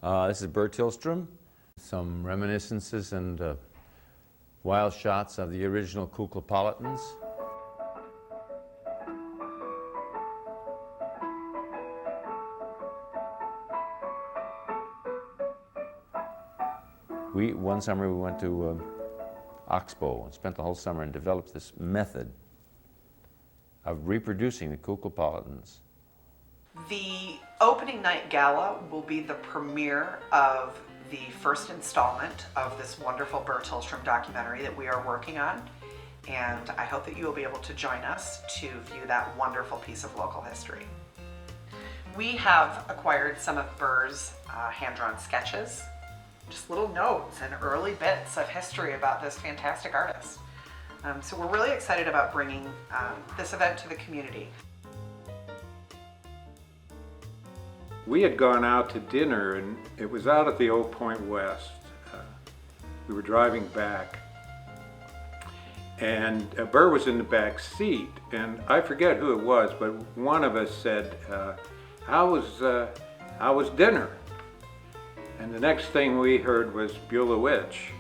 This is Burr Tillstrom. Some reminiscences and wild shots of the original Kuklapolitans. One summer we went to Oxbow and spent the whole summer and developed this method of reproducing the Kuklapolitans. The opening night gala will be the premiere of the first installment of this wonderful Burr Tillstrom documentary that we are working on, and I hope that you will be able to join us to view that wonderful piece of local history. We have acquired some of Burr's hand-drawn sketches, just little notes and early bits of history about this fantastic artist. So we're really excited about bringing this event to the community. We had gone out to dinner, and it was out at the Old Point West. We were driving back, and Burr was in the back seat, and I forget who it was, but one of us said, how was dinner? And the next thing we heard was Beulah Witch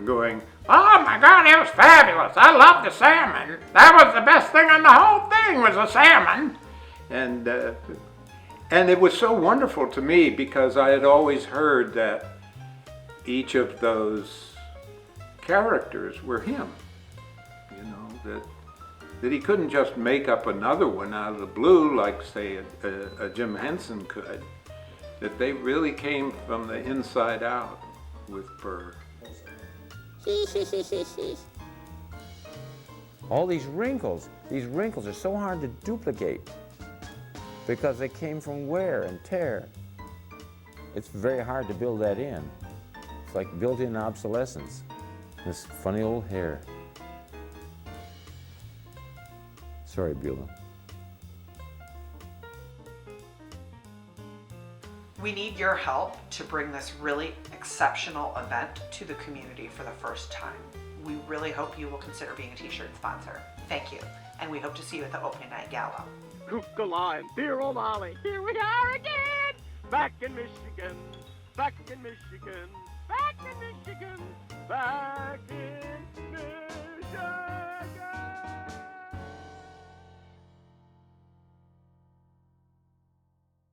going, "Oh my God, it was fabulous! I love the salmon! That was the best thing on the whole thing was the salmon!" And it was so wonderful to me because I had always heard that each of those characters were him. You know, that he couldn't just make up another one out of the blue like, say, a Jim Henson could. That they really came from the inside out with Burr. All these wrinkles are so hard to duplicate because they came from wear and tear. It's very hard to build that in. It's like built-in obsolescence. This funny old hair. Sorry, Beulah. We need your help to bring this really exceptional event to the community for the first time. We really hope you will consider being a t-shirt sponsor. Thank you, and we hope to see you at the opening night gala. Kukla and dear old Ollie, here we are again! Back in Michigan, back in Michigan, back in Michigan, back in